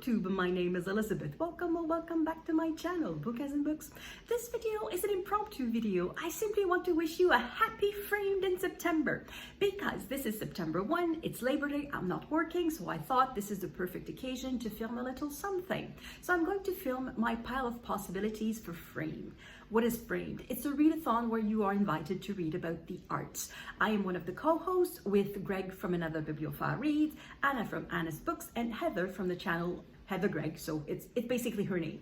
YouTube. My name is Elizabeth. Welcome or welcome back to my channel, Book as in Books. This video is an impromptu video. I simply want to wish you a happy framed in September because this is September 1, it's Labor Day, I'm not working, so I thought this is the perfect occasion to film a little something. So I'm going to film my pile of possibilities for Frame. What is Framed? It's a readathon where you are invited to read about the arts. I am one of the co-hosts with Greg from Another Bibliophile Reads, Anna from Anna's Books, and Heather from the channel Heather Greg, so it's basically her name.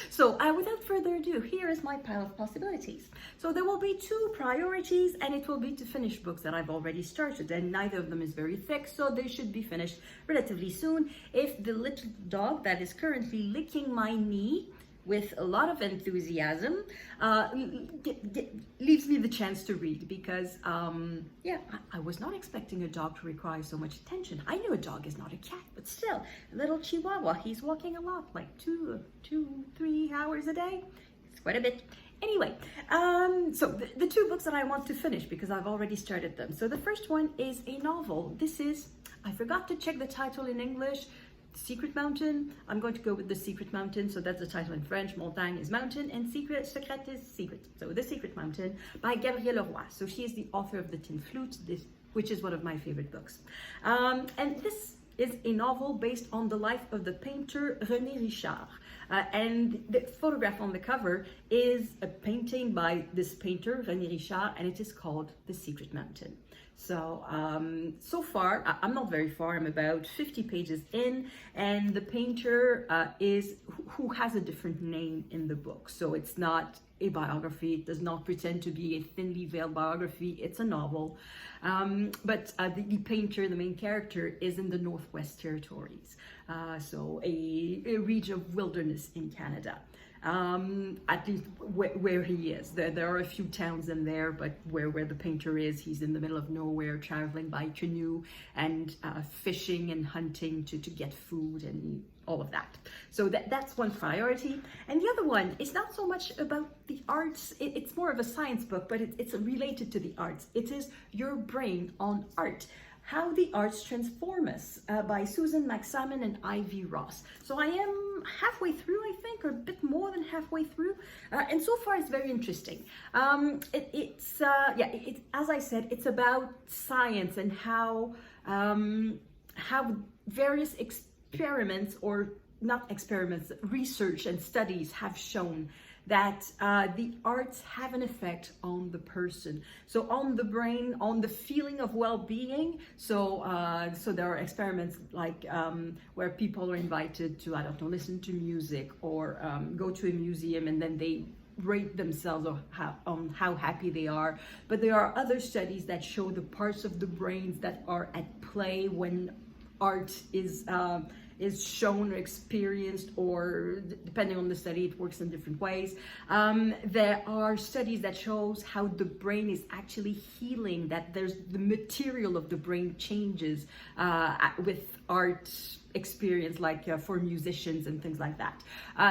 So without further ado, here is my pile of possibilities. So there will be two priorities, and it will be to finish books that I've already started, and neither of them is very thick, so they should be finished relatively soon. If the little dog that is currently licking my knee with a lot of enthusiasm leaves me the chance to read because I was not expecting a dog to require so much attention. I knew a dog is not a cat, but still, a little chihuahua, he's walking a lot, like 2-3 hours a day. It's quite a bit. Anyway, so the two books that I want to finish because I've already started them. So the first one is a novel. This is, I forgot to check the title in English, Secret Mountain. I'm going to go with The Secret Mountain. So that's the title in French. Moubtain is mountain and secret is secret. So The Secret Mountain by Gabrielle. So she is the author of The Tin Flute, which is one of my favorite books. And this is a novel based on the life of the painter René Richard. And the photograph on the cover is a painting by this painter, René Richard, and it is called The Secret Mountain. So, so far, I'm not very far, I'm about 50 pages in, and the painter who has a different name in the book. So it's not a biography, it does not pretend to be a thinly veiled biography, it's a novel. But the painter, the main character, is in the Northwest Territories, so a region of wilderness in Canada. At least where he is. There are a few towns in there, but where the painter is, he's in the middle of nowhere, traveling by canoe and fishing and hunting to get food and all of that. So that's one priority. And the other one is not so much about the arts, it's more of a science book, but it's related to the arts. It is Your Brain on Art: How the Arts Transform Us by Susan Magsamen and Ivy Ross. So I am halfway through, I think, or a bit more than halfway through, and so far it's very interesting. It's as I said, it's about science and how various experiments, or not experiments, research and studies have shown that the arts have an effect on the person, so on the brain, on the feeling of well-being. So there are experiments like where people are invited to, I don't know, listen to music or go to a museum, and then they rate themselves on how happy they are. But there are other studies that show the parts of the brains that are at play when art is shown or experienced, or depending on the study, it works in different ways. There are studies that shows how the brain is actually healing, that there's the material of the brain changes with art experience, like for musicians and things like that.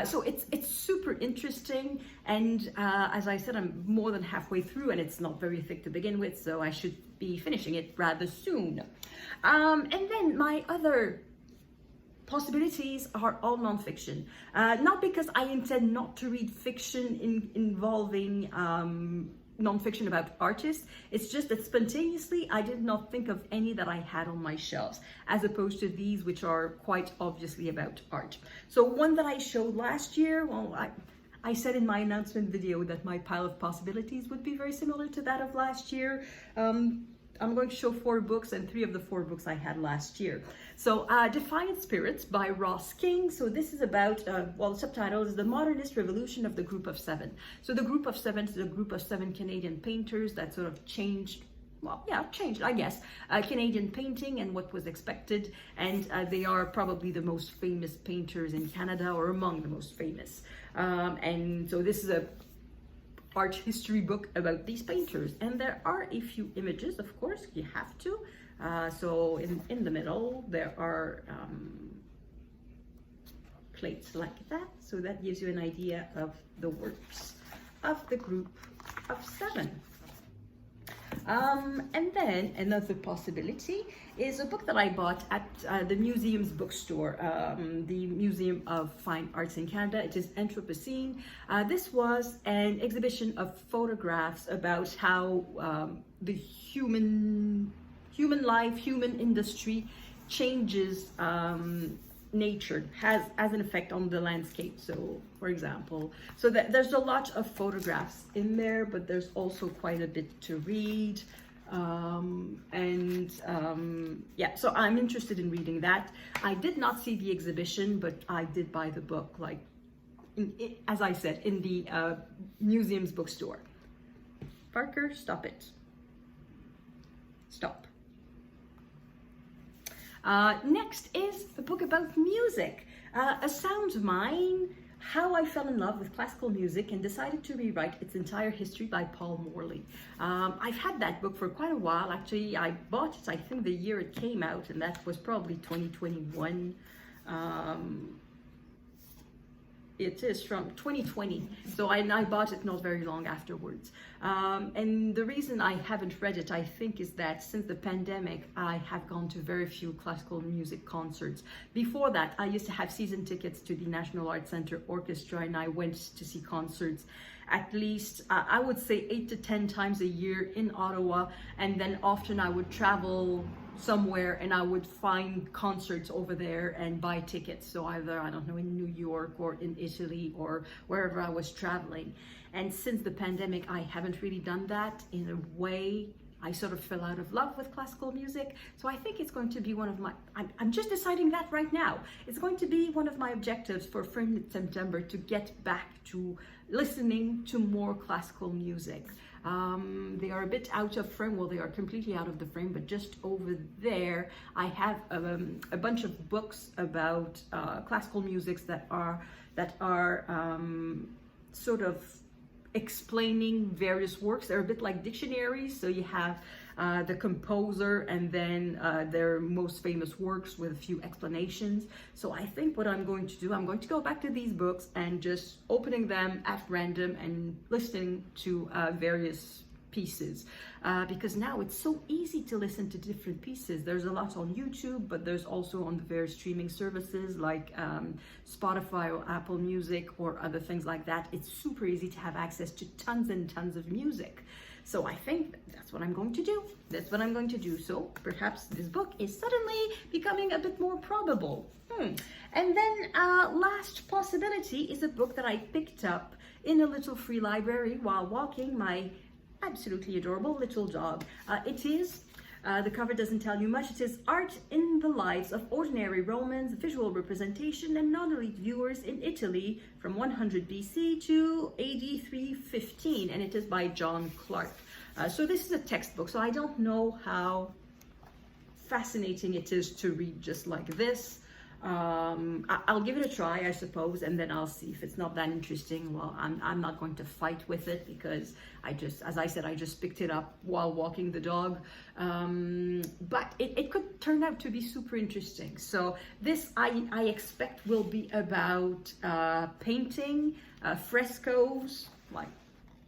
So it's super interesting, and as I said, I'm more than halfway through, and it's not very thick to begin with, so I should be finishing it rather soon. And then my other possibilities are all nonfiction. Not because I intend not to read fiction involving nonfiction about artists, it's just that spontaneously I did not think of any that I had on my shelves, as opposed to these, which are quite obviously about art. So one that I showed last year, well, I said in my announcement video that my pile of possibilities would be very similar to that of last year. I'm going to show 4 books, and 3 of the 4 books I had last year. So Defiant Spirits by Ross King. So this is about, well, the subtitle is The Modernist Revolution of the Group of Seven. So the Group of Seven is a group of 7 Canadian painters that sort of changed, well, yeah, changed, I guess, Canadian painting and what was expected. And they are probably the most famous painters in Canada, or among the most famous. And so this is a art history book about these painters, and there are a few images, of course, you have to. So in the middle there are plates like that, so that gives you an idea of the works of the group of 7. And then another possibility is a book that I bought at the museum's bookstore, the Museum of Fine Arts in Canada. It is Anthropocene. This was an exhibition of photographs about how the human life, human industry changes nature, has an effect on the landscape. So for example, so that there's a lot of photographs in there, but there's also quite a bit to read. Yeah, so I'm interested in reading that. I did not see the exhibition, but I did buy the book, like as I said, in the museum's bookstore. Parker, stop it. Stop. Next is a book about music, A Sound Mine, How I Fell in Love with Classical Music and Decided to Rewrite Its Entire History by Paul Morley. I've had that book for quite a while. Actually, I bought it, I think, the year it came out, and that was probably 2021. It is from 2020, so I bought it not very long afterwards. And the reason I haven't read it, I think, is that since the pandemic, I have gone to very few classical music concerts. Before that, I used to have season tickets to the National Arts Centre Orchestra, and I went to see concerts at least, I would say 8 to 10 times a year in Ottawa, and then often I would travel somewhere and I would find concerts over there and buy tickets. So either, I don't know, in New York or in Italy or wherever I was traveling. And since the pandemic, I haven't really done that. In a way, I sort of fell out of love with classical music. So I think it's going to be one of my, I'm just deciding that right now. It's going to be one of my objectives for Framed in September, to get back to listening to more classical music. They are a bit out of frame. Well, they are completely out of the frame, but just over there, I have a bunch of books about classical musics that are sort of explaining various works. They're a bit like dictionaries. So you have the composer and then their most famous works with a few explanations. So I think what I'm going to do, I'm going to go back to these books and just opening them at random and listening to various pieces, because now it's so easy to listen to different pieces. There's a lot on YouTube, but there's also on the various streaming services like Spotify or Apple Music or other things like that. It's super easy to have access to tons and tons of music. So I think that's what I'm going to do. That's what I'm going to do. So perhaps this book is suddenly becoming a bit more probable. And then last possibility is a book that I picked up in a little free library while walking my absolutely adorable little dog. It is, the cover doesn't tell you much, it is Art in the Lives of Ordinary Romans, Visual Representation and Non-Elite Viewers in Italy from 100 BC to AD 315, and it is by John Clark. So this is a textbook, so I don't know how fascinating it is to read just like this. I'll give it a try, I suppose, and then I'll see. If it's not that interesting, well, I'm not going to fight with it, because as I said, I just picked it up while walking the dog. But it could turn out to be super interesting. So this, I expect, will be about painting, frescoes, like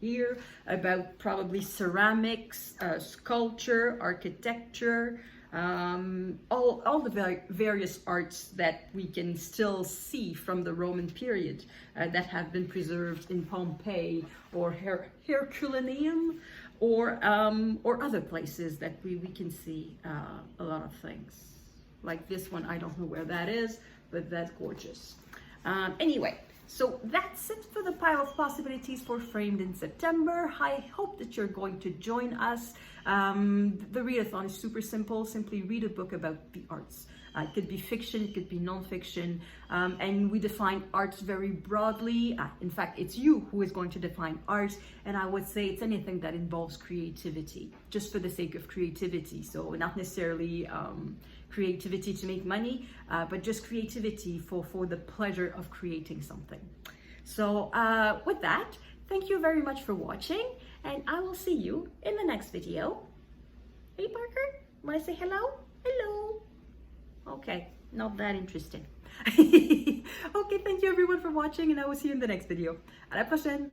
here, about probably ceramics, sculpture, architecture, all the various arts that we can still see from the Roman period that have been preserved in Pompeii or Herculaneum or other places that we can see a lot of things. Like this one, I don't know where that is, but that's gorgeous. Anyway, so that's it for the pile of possibilities for Framed in September. I hope that you're going to join us. The readathon is super simple. Simply read a book about the arts. It could be fiction, it could be non-fiction, and we define arts very broadly. In fact, it's you who is going to define art, and I would say it's anything that involves creativity, just for the sake of creativity. So not necessarily creativity to make money, but just creativity for the pleasure of creating something. So with that, thank you very much for watching, and I will see you in the next video. Hey Parker, wanna say hello? Hello. Okay, not that interesting. Okay, thank you everyone for watching, and I will see you in the next video. À la prochaine.